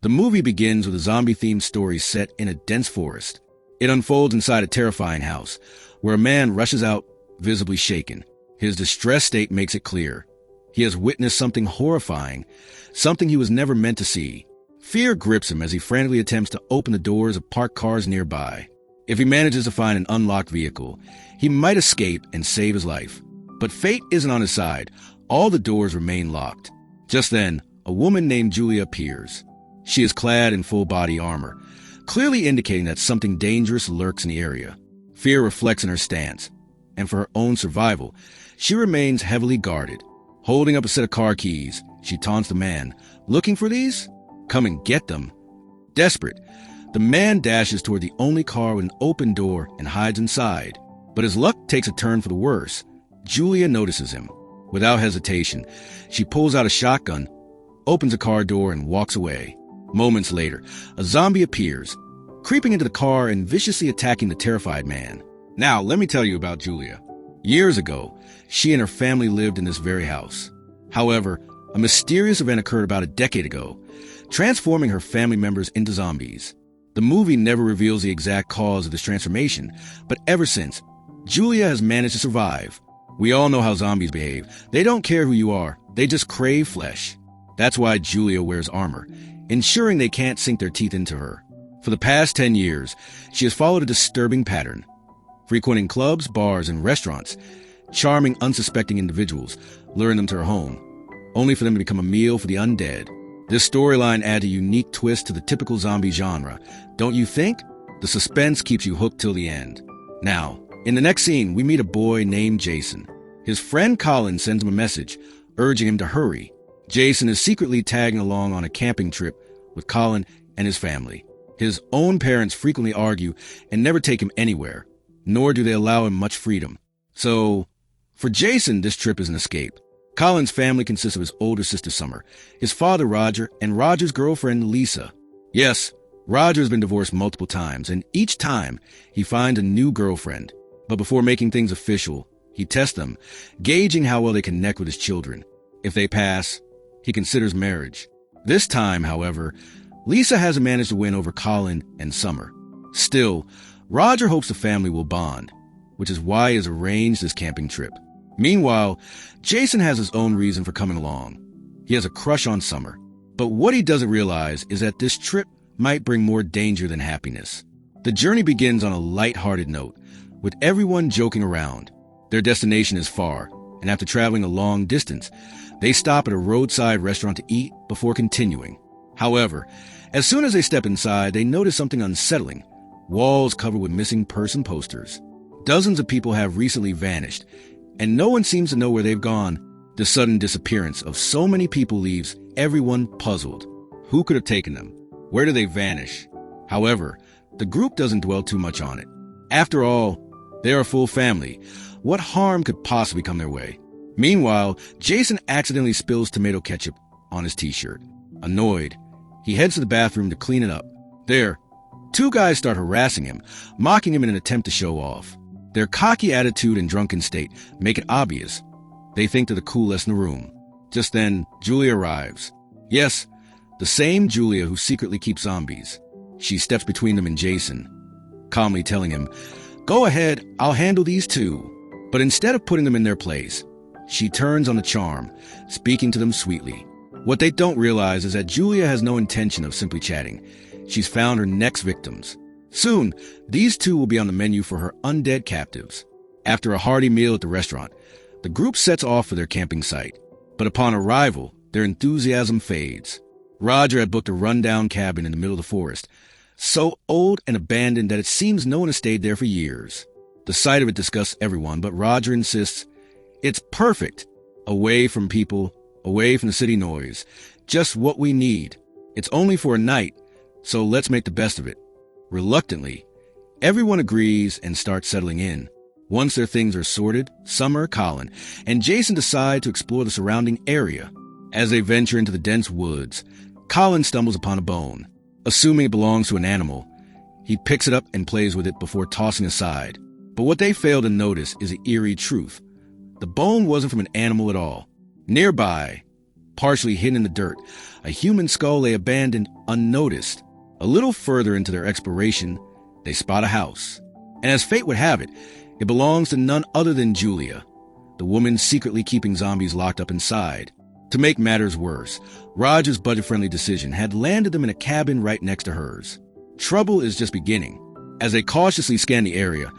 The movie begins with a zombie-themed story set in a dense forest. It unfolds inside a terrifying house, where a man rushes out, visibly shaken. His distressed state makes it clear. He has witnessed something horrifying, something he was never meant to see. Fear grips him as he frantically attempts to open the doors of parked cars nearby. If he manages to find an unlocked vehicle, he might escape and save his life. But fate isn't on his side. All the doors remain locked. Just then, a woman named Julia appears. She is clad in full-body armor, clearly indicating that something dangerous lurks in the area. Fear reflects in her stance, and for her own survival, she remains heavily guarded. Holding up a set of car keys, she taunts the man. "Looking for these? Come and get them." Desperate, the man dashes toward the only car with an open door and hides inside. But his luck takes a turn for the worse. Julia notices him. Without hesitation, she pulls out a shotgun, opens a car door, and walks away. Moments later, a zombie appears, creeping into the car and viciously attacking the terrified man. Now, let me tell you about Julia. Years ago, she and her family lived in this very house. However, a mysterious event occurred about a decade ago, transforming her family members into zombies. The movie never reveals the exact cause of this transformation, but ever since, Julia has managed to survive. We all know how zombies behave. They don't care who you are. They just crave flesh. That's why Julia wears armor, ensuring they can't sink their teeth into her. For the past 10 years, she has followed a disturbing pattern, frequenting clubs, bars, and restaurants, charming unsuspecting individuals, luring them to her home, only for them to become a meal for the undead. This storyline adds a unique twist to the typical zombie genre. Don't you think? The suspense keeps you hooked till the end. Now, in the next scene, we meet a boy named Jason. His friend Colin sends him a message, urging him to hurry. Jason is secretly tagging along on a camping trip with Colin and his family. His own parents frequently argue and never take him anywhere, nor do they allow him much freedom. So, for Jason, this trip is an escape. Colin's family consists of his older sister Summer, his father Roger, and Roger's girlfriend Lisa. Yes, Roger has been divorced multiple times, and each time he finds a new girlfriend. But before making things official, he tests them, gauging how well they connect with his children. If they pass, he considers marriage. This time, however, Lisa hasn't managed to win over Colin and Summer. Still, Roger hopes the family will bond, which is why he has arranged this camping trip. Meanwhile, Jason has his own reason for coming along. He has a crush on Summer. But what he doesn't realize is that this trip might bring more danger than happiness. The journey begins on a light-hearted note, with everyone joking around. Their destination is far, and after traveling a long distance, they stop at a roadside restaurant to eat before continuing. However, as soon as they step inside, they notice something unsettling. Walls covered with missing person posters. Dozens of people have recently vanished, and no one seems to know where they've gone. The sudden disappearance of so many people leaves everyone puzzled. Who could have taken them? Where did they vanish? However, the group doesn't dwell too much on it. After all, they are a full family. What harm could possibly come their way? Meanwhile, Jason accidentally spills tomato ketchup on his t-shirt. Annoyed, he heads to the bathroom to clean it up. There, two guys start harassing him, mocking him in an attempt to show off. Their cocky attitude and drunken state make it obvious. They think they're the coolest in the room. Just then, Julia arrives. Yes, the same Julia who secretly keeps zombies. She steps between them and Jason, calmly telling him, "Go ahead, I'll handle these too." But instead of putting them in their place, she turns on the charm, speaking to them sweetly. What they don't realize is that Julia has no intention of simply chatting. She's found her next victims. Soon, these two will be on the menu for her undead captives. After a hearty meal at the restaurant, the group sets off for their camping site. But upon arrival, their enthusiasm fades. Roger had booked a rundown cabin in the middle of the forest, so old and abandoned that it seems no one has stayed there for years. The sight of it disgusts everyone, but Roger insists it's perfect. Away from people, away from the city noise. Just what we need. It's only for a night, so let's make the best of it. Reluctantly, everyone agrees and starts settling in. Once their things are sorted, Summer, Colin, and Jason decide to explore the surrounding area. As they venture into the dense woods, Colin stumbles upon a bone. Assuming it belongs to an animal, he picks it up and plays with it before tossing aside. But what they fail to notice is the eerie truth. The bone wasn't from an animal at all. Nearby, partially hidden in the dirt. A human skull lay abandoned, unnoticed. A little further into their exploration, they spot a house. And as fate would have it, it belongs to none other than Julia, the woman secretly keeping zombies locked up inside. To make matters worse, Roger's budget-friendly decision had landed them in a cabin right next to hers. Trouble is just beginning. As they cautiously scan the area,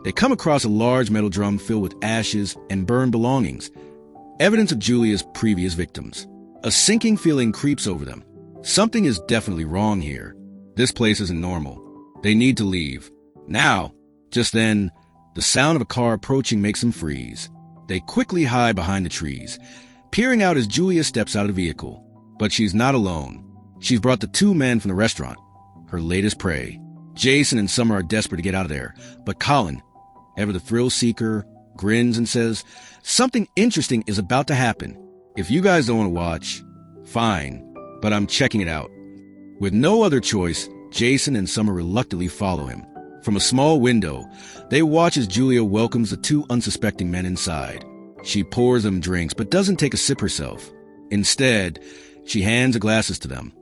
they come across a large metal drum filled with ashes and burned belongings, evidence of Julia's previous victims. A sinking feeling creeps over them. Something is definitely wrong here. This place isn't normal. They need to leave. Now. Just then, the sound of a car approaching makes them freeze. They quickly hide behind the trees, peering out as Julia steps out of the vehicle. But she's not alone. She's brought the two men from the restaurant, her latest prey. Jason and Summer are desperate to get out of there, but Colin, ever the thrill seeker, grins and says, "Something interesting is about to happen. If you guys don't want to watch, fine, but I'm checking it out." With no other choice, Jason and Summer reluctantly follow him. From a small window, they watch as Julia welcomes the two unsuspecting men inside. She pours them drinks, but doesn't take a sip herself. Instead, she hands the glasses to them,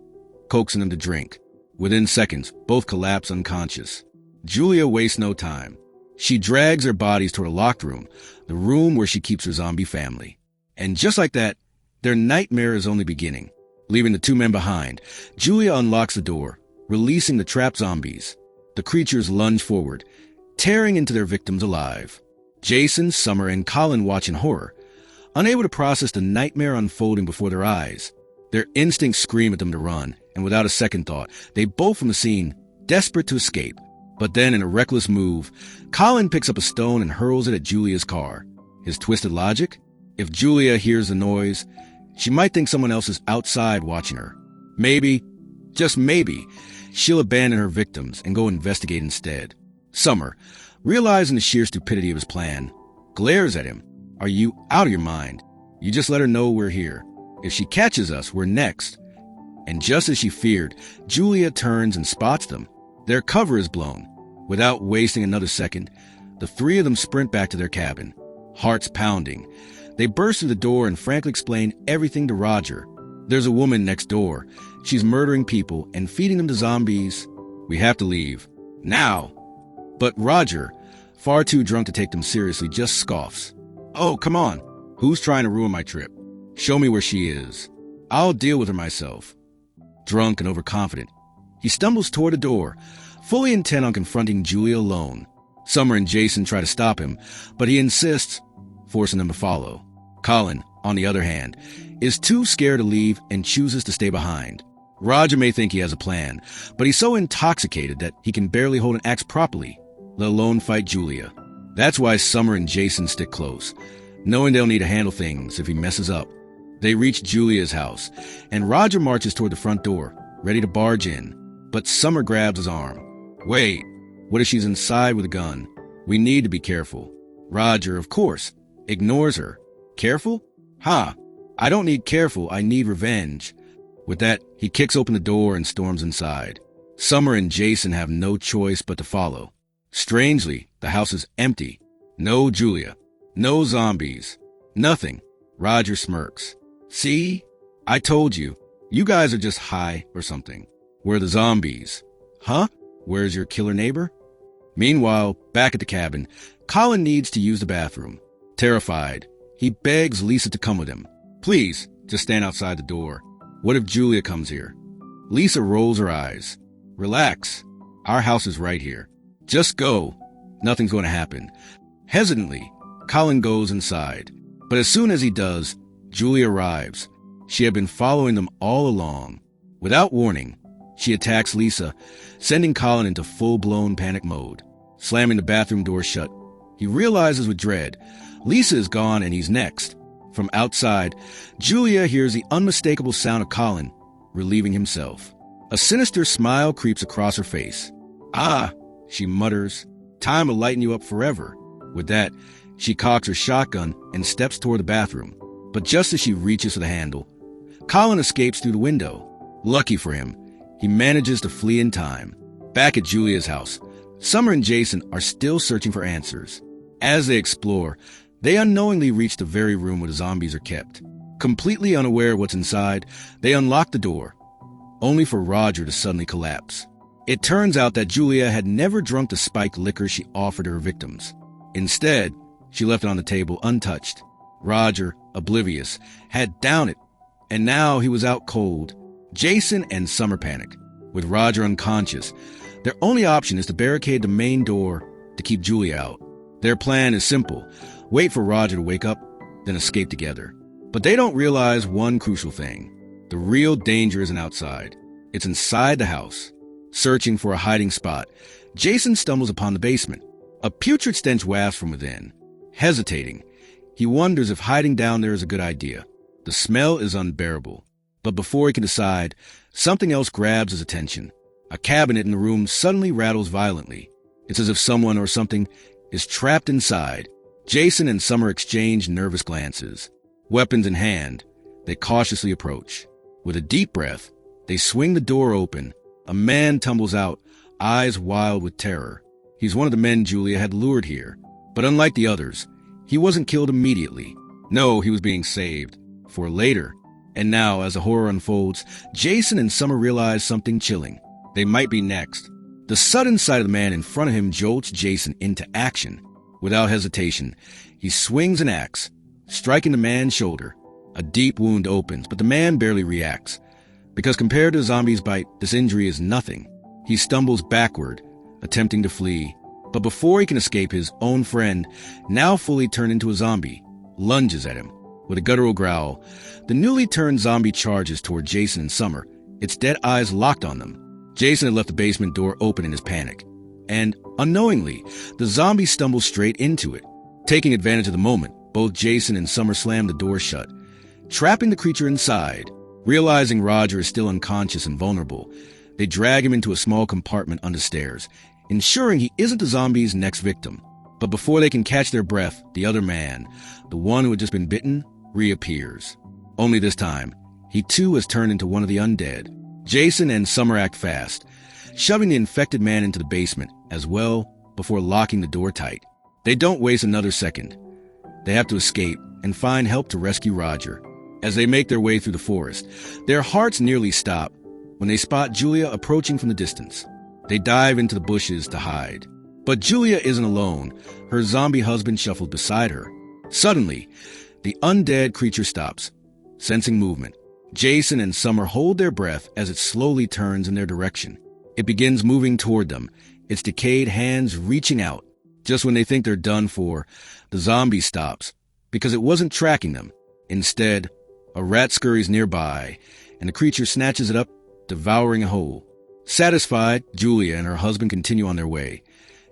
coaxing them to drink. Within seconds, both collapse unconscious. Julia wastes no time. She drags their bodies toward a locked room, the room where she keeps her zombie family. And just like that, their nightmare is only beginning. Leaving the two men behind, Julia unlocks the door, releasing the trapped zombies. The creatures lunge forward, tearing into their victims alive. Jason, Summer, and Colin watch in horror, unable to process the nightmare unfolding before their eyes. Their instincts scream at them to run, and without a second thought, they bolt from the scene, desperate to escape. But then, in a reckless move, Colin picks up a stone and hurls it at Julia's car. His twisted logic? If Julia hears the noise, she might think someone else is outside watching her. Maybe, just maybe, she'll abandon her victims and go investigate instead. Summer, realizing the sheer stupidity of his plan, glares at him. "Are you out of your mind? You just let her know we're here. If she catches us, we're next." And just as she feared, Julia turns and spots them. Their cover is blown. Without wasting another second, the three of them sprint back to their cabin, hearts pounding. They burst through the door and frankly explain everything to Roger. There's a woman next door. She's murdering people and feeding them to zombies. We have to leave. Now. But Roger, far too drunk to take them seriously, just scoffs. "Oh, come on. Who's trying to ruin my trip? Show me where she is. I'll deal with her myself." Drunk and overconfident, he stumbles toward the door, fully intent on confronting Julia alone. Summer and Jason try to stop him, but he insists, forcing them to follow. Colin, on the other hand, is too scared to leave and chooses to stay behind. Roger may think he has a plan, but he's so intoxicated that he can barely hold an axe properly, let alone fight Julia. That's why Summer and Jason stick close, knowing they'll need to handle things if he messes up. They reach Julia's house, and Roger marches toward the front door, ready to barge in. But Summer grabs his arm. "Wait, what if she's inside with a gun? We need to be careful." Roger, of course, ignores her. "Careful? Ha! I don't need careful, I need revenge." With that, he kicks open the door and storms inside. Summer and Jason have no choice but to follow. Strangely, the house is empty. No Julia. No zombies. Nothing. Roger smirks. "See? I told you. You guys are just high or something. Where are the zombies?" "Huh? Where's your killer neighbor?" Meanwhile, back at the cabin, Colin needs to use the bathroom. Terrified, he begs Lisa to come with him. "Please, just stand outside the door. What if Julia comes here?" Lisa rolls her eyes. "Relax. Our house is right here. Just go. Nothing's going to happen." Hesitantly, Colin goes inside. But as soon as he does, Julia arrives. She had been following them all along. Without warning, she attacks Lisa, sending Colin into full-blown panic mode. Slamming the bathroom door shut, he realizes with dread, Lisa is gone and he's next. From outside, Julia hears the unmistakable sound of Colin, relieving himself. A sinister smile creeps across her face. "Ah," she mutters, "time will lighten you up forever." With that, she cocks her shotgun and steps toward the bathroom. But just as she reaches for the handle, Colin escapes through the window. Lucky for him, he manages to flee in time. Back at Julia's house, Summer and Jason are still searching for answers. As they explore, they unknowingly reach the very room where the zombies are kept. Completely unaware of what's inside, they unlock the door, only for Roger to suddenly collapse. It turns out that Julia had never drunk the spiked liquor she offered her victims. Instead, she left it on the table untouched. Roger, oblivious, had downed it, and now he was out cold. Jason and Summer panic. With Roger unconscious, their only option is to barricade the main door to keep Julia out. Their plan is simple: wait for Roger to wake up, then escape together. But they don't realize one crucial thing. The real danger isn't outside. It's inside the house. Searching for a hiding spot, Jason stumbles upon the basement. A putrid stench wafts from within. Hesitating, he wonders if hiding down there is a good idea. The smell is unbearable. But before he can decide, something else grabs his attention. A cabinet in the room suddenly rattles violently. It's as if someone or something is trapped inside. Jason and Summer exchange nervous glances. Weapons in hand, they cautiously approach. With a deep breath, they swing the door open. A man tumbles out, eyes wild with terror. He's one of the men Julia had lured here. But unlike the others, he wasn't killed immediately. No, he was being saved. For later. And now, as the horror unfolds, Jason and Summer realize something chilling. They might be next. The sudden sight of the man in front of him jolts Jason into action. Without hesitation, he swings an axe, striking the man's shoulder. A deep wound opens, but the man barely reacts. Because compared to a zombie's bite, this injury is nothing. He stumbles backward, attempting to flee. But before he can escape, his own friend, now fully turned into a zombie, lunges at him. With a guttural growl, the newly turned zombie charges toward Jason and Summer, its dead eyes locked on them. Jason had left the basement door open in his panic. And, unknowingly, the zombie stumbles straight into it. Taking advantage of the moment, both Jason and Summer slam the door shut, trapping the creature inside. Realizing Roger is still unconscious and vulnerable, they drag him into a small compartment under stairs, ensuring he isn't the zombie's next victim. But before they can catch their breath, the other man, the one who had just been bitten, reappears. Only this time, he too has turned into one of the undead. Jason and Summer act fast, shoving the infected man into the basement as well before locking the door tight. They don't waste another second. They have to escape and find help to rescue Roger. As they make their way through the forest, their hearts nearly stop when they spot Julia approaching from the distance. They dive into the bushes to hide. But Julia isn't alone. Her zombie husband shuffles beside her. Suddenly, the undead creature stops, sensing movement. Jason and Summer hold their breath as it slowly turns in their direction. It begins moving toward them, its decayed hands reaching out. Just when they think they're done for, the zombie stops, because it wasn't tracking them. Instead, a rat scurries nearby, and the creature snatches it up, devouring it whole. Satisfied, Julia and her husband continue on their way,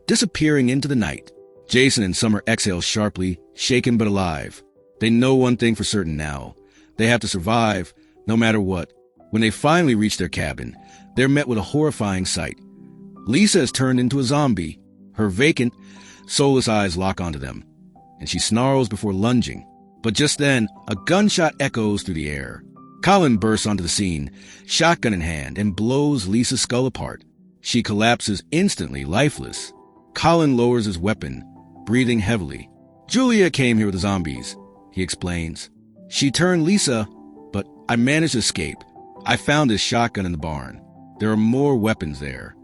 disappearing into the night. Jason and Summer exhale sharply, shaken but alive. They know one thing for certain now. They have to survive, no matter what. When they finally reach their cabin, they're met with a horrifying sight. Lisa has turned into a zombie. Her vacant, soulless eyes lock onto them, and she snarls before lunging. But just then, a gunshot echoes through the air. Colin bursts onto the scene, shotgun in hand, and blows Lisa's skull apart. She collapses instantly, lifeless. Colin lowers his weapon, breathing heavily. Julia came here with the zombies, he explains. She turned Lisa, but I managed to escape. I found this shotgun in the barn. There are more weapons there.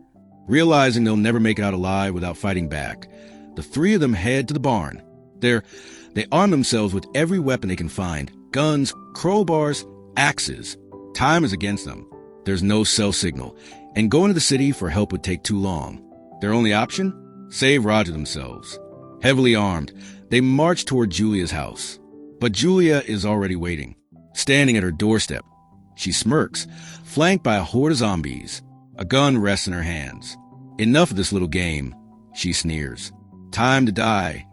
Realizing they'll never make it out alive without fighting back, the three of them head to the barn. They arm themselves with every weapon they can find: guns, crowbars, axes. Time is against them. There's no cell signal, and going to the city for help would take too long. Their only option? Save Roger themselves. Heavily armed, they march toward Julia's house. But Julia is already waiting, standing at her doorstep. She smirks, flanked by a horde of zombies. A gun rests in her hands. Enough of this little game, she sneers. Time to die.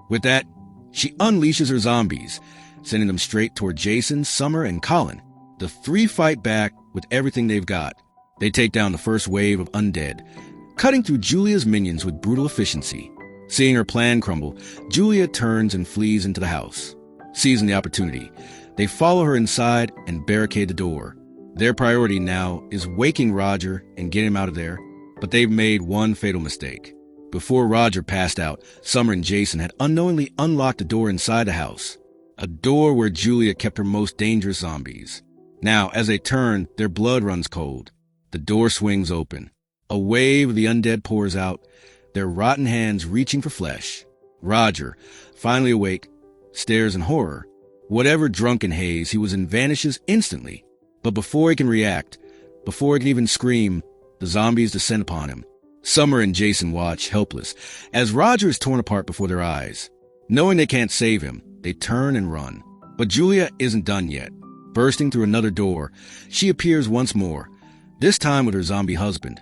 With that, she unleashes her zombies, sending them straight toward Jason, Summer, and Colin. The three fight back with everything they've got. They take down the first wave of undead, cutting through Julia's minions with brutal efficiency. Seeing her plan crumble, Julia turns and flees into the house. Seizing the opportunity, they follow her inside and barricade the door. Their priority now is waking Roger and getting him out of there, but they've made one fatal mistake. Before Roger passed out, Summer and Jason had unknowingly unlocked the door inside the house. a door where Julia kept her most dangerous zombies. Now, as they turn, their blood runs cold. The door swings open. A wave of the undead pours out, their rotten hands reaching for flesh. Roger, finally awake, stares in horror. Whatever drunken haze he was in vanishes instantly. But before he can react, before he can even scream, the zombies descend upon him. Summer and Jason watch, helpless, as Roger is torn apart before their eyes. Knowing they can't save him, they turn and run. But Julia isn't done yet. Bursting through another door, she appears once more, this time with her zombie husband,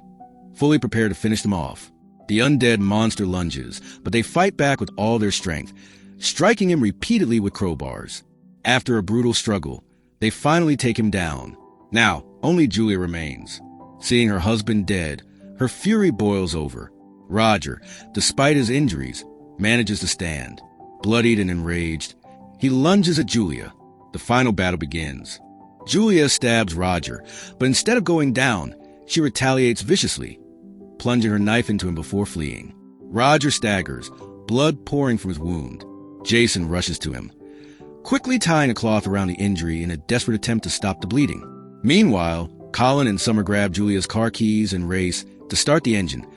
fully prepared to finish them off. The undead monster lunges, but they fight back with all their strength, striking him repeatedly with crowbars. After a brutal struggle, they finally take him down. Now, only Julia remains. Seeing her husband dead, her fury boils over. Roger, despite his injuries, manages to stand. Bloodied and enraged, he lunges at Julia. The final battle begins. Julia stabs Roger, but instead of going down, she retaliates viciously, plunging her knife into him before fleeing. Roger staggers, blood pouring from his wound. Jason rushes to him, quickly tying a cloth around the injury in a desperate attempt to stop the bleeding. Meanwhile, Colin and Summer grab Julia's car keys and race to start the engine,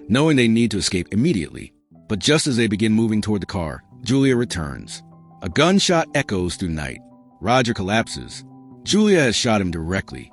knowing they need to escape immediately. But just as they begin moving toward the car, Julia returns. A gunshot echoes through the night. Roger collapses. Julia has shot him directly,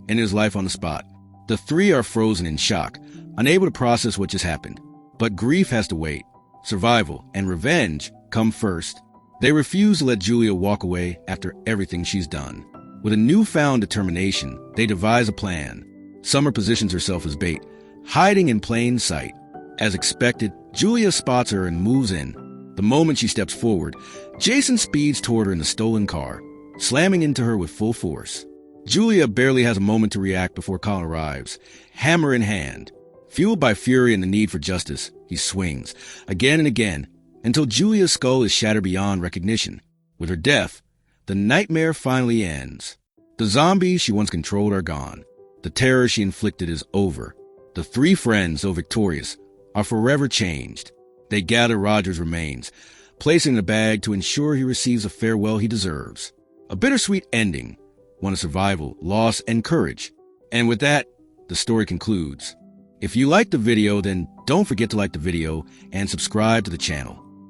ending his life on the spot. The three are frozen in shock, unable to process what just happened. But grief has to wait. Survival and revenge come first. They refuse to let Julia walk away after everything she's done. With a newfound determination, they devise a plan. Summer positions herself as bait, hiding in plain sight. As expected, Julia spots her and moves in. The moment she steps forward, Jason speeds toward her in the stolen car, slamming into her with full force. Julia barely has a moment to react before Colin arrives, hammer in hand. Fueled by fury and the need for justice, he swings, again and again, until Julia's skull is shattered beyond recognition. With her death, the nightmare finally ends. The zombies she once controlled are gone. The terror she inflicted is over. The three friends, though victorious, are forever changed. They gather Roger's remains, placing in a bag to ensure he receives a farewell he deserves. A bittersweet ending, one of survival, loss, and courage. And with that, the story concludes. If you liked the video, then don't forget to like the video and subscribe to the channel.